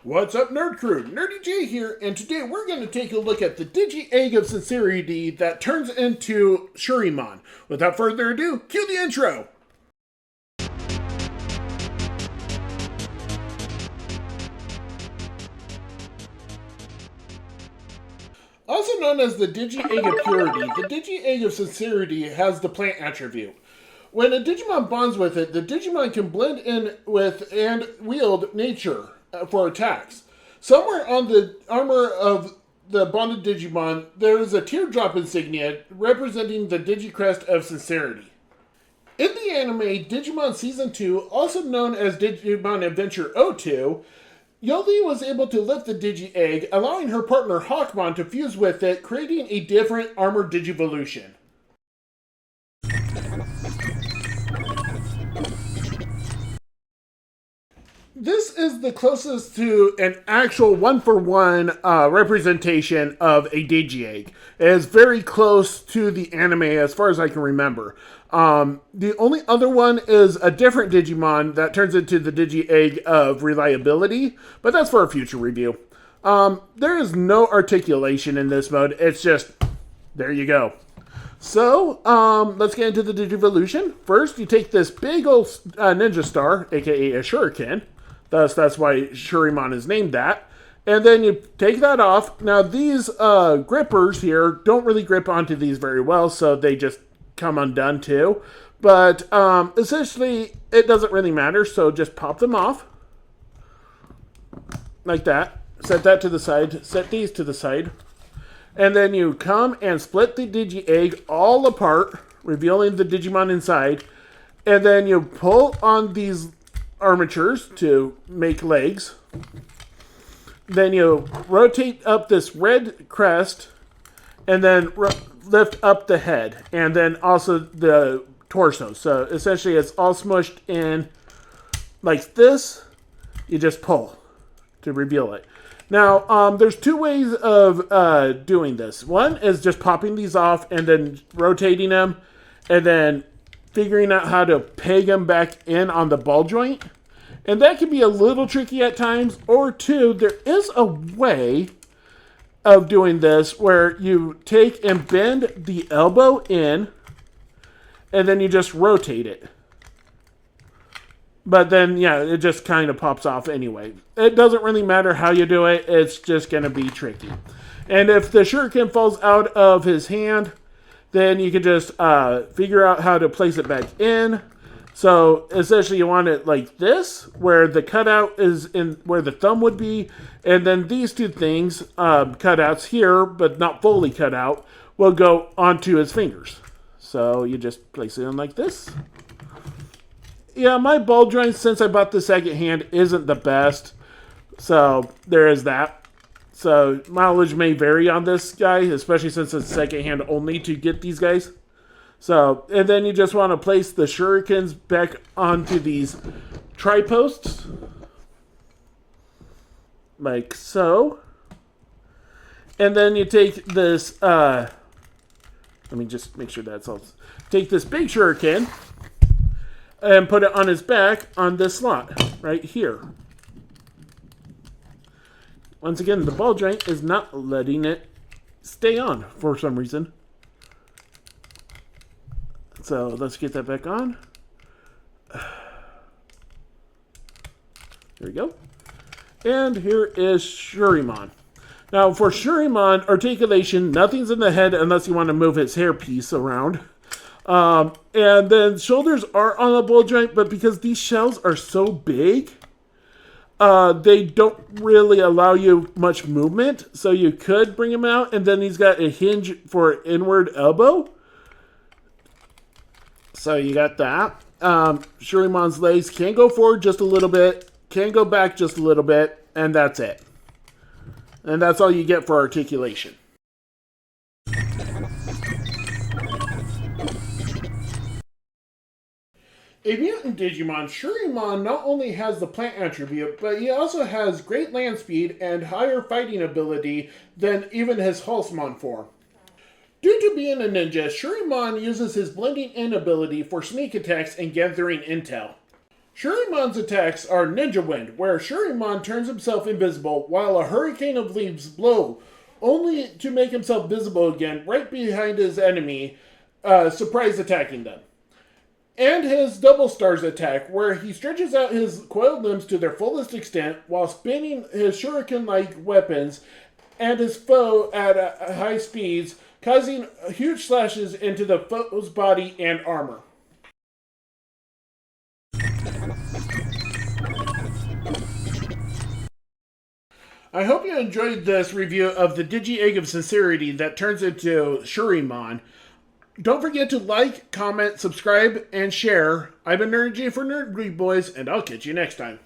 What's up, Nerd Crew? Nurdie J here, and today we're going to take a look at the Digi-Egg of Sincerity that turns into Shurimon. Without further ado, cue the intro! Also known as the Digi-Egg of Purity, the Digi-Egg of Sincerity has the plant attribute. When a Digimon bonds with it, the Digimon can blend in with and wield nature for attacks. Somewhere on the armor of the bonded Digimon, there is a teardrop insignia representing the Digicrest of Sincerity. In the anime Digimon Season 2, also known as Digimon Adventure 02, Yoli was able to lift the Digi-Egg, allowing her partner Hawkmon to fuse with it, creating a different armored Digivolution. This is the closest to an actual one-for-one representation of a Digi-Egg. It is very close to the anime as far as I can remember. The only other one is a different Digimon that turns into the Digi-Egg of Reliability, but that's for a future review. There is no articulation in this mode. It's just, there you go. So, let's get into the Digivolution. First, you take this big old ninja star, aka a shuriken. That's why Shurimon is named that. And then you take that off. Now, these grippers here don't really grip onto these very well, so they just come undone too. But essentially, it doesn't really matter, so just pop them off. Like that. Set that to the side. Set these to the side. And then you come and split the Digi-Egg all apart, revealing the Digimon inside. And then you pull on these armatures to make legs. Then you rotate up this red crest and then lift up the head and then also the torso. So essentially it's all smushed in like this. You just pull to reveal it. Now, there's two ways of doing this. One is just popping these off and then rotating them and then figuring out how to peg them back in on the ball joint. And that can be a little tricky at times. Or two, there is a way of doing this where you take and bend the elbow in and then you just rotate it. But then, yeah, it just kind of pops off anyway. It doesn't really matter how you do it. It's just going to be tricky. And if the shuriken falls out of his hand, then you can just figure out how to place it back in. So essentially you want it like this, where the cutout is in where the thumb would be. And then these two things, cutouts here, but not fully cut out, will go onto his fingers. So you just place it in like this. Yeah, my ball joint, since I bought the second hand, isn't the best. So there is that. So mileage may vary on this guy, especially since it's second hand only to get these guys. So, and then you just want to place the shurikens back onto these tri-posts. Like so. And then you take this, let me just make sure that's all. Take this big shuriken and put it on his back on this slot right here. Once again, the ball joint is not letting it stay on for some reason. So let's get that back on. There we go. And here is Shurimon. Now for Shurimon, articulation, nothing's in the head unless you want to move his hairpiece around. And then shoulders are on the ball joint, but because these shells are so big, they don't really allow you much movement. So you could bring him out, and then he's got a hinge for inward elbow. So you got that. Shurimon's legs can go forward just a little bit, can go back just a little bit, and that's it. And that's all you get for articulation. A mutant Digimon, Shurimon not only has the plant attribute, but he also has great land speed and higher fighting ability than even his Hulsmon form. Due to being a ninja, Shurimon uses his blending in ability for sneak attacks and gathering intel. Shurimon's attacks are Ninja Wind, where Shurimon turns himself invisible while a hurricane of leaves blow, only to make himself visible again right behind his enemy, surprise attacking them. And his Double Stars attack, where he stretches out his coiled limbs to their fullest extent while spinning his shuriken-like weapons and his foe at high speeds, causing huge slashes into the foe's body and armor. I hope you enjoyed this review of the Digi-Egg of Sincerity that turns into Shurimon. Don't forget to like, comment, subscribe, and share. I've been Nurdie J for Nurdie Boys, and I'll catch you next time.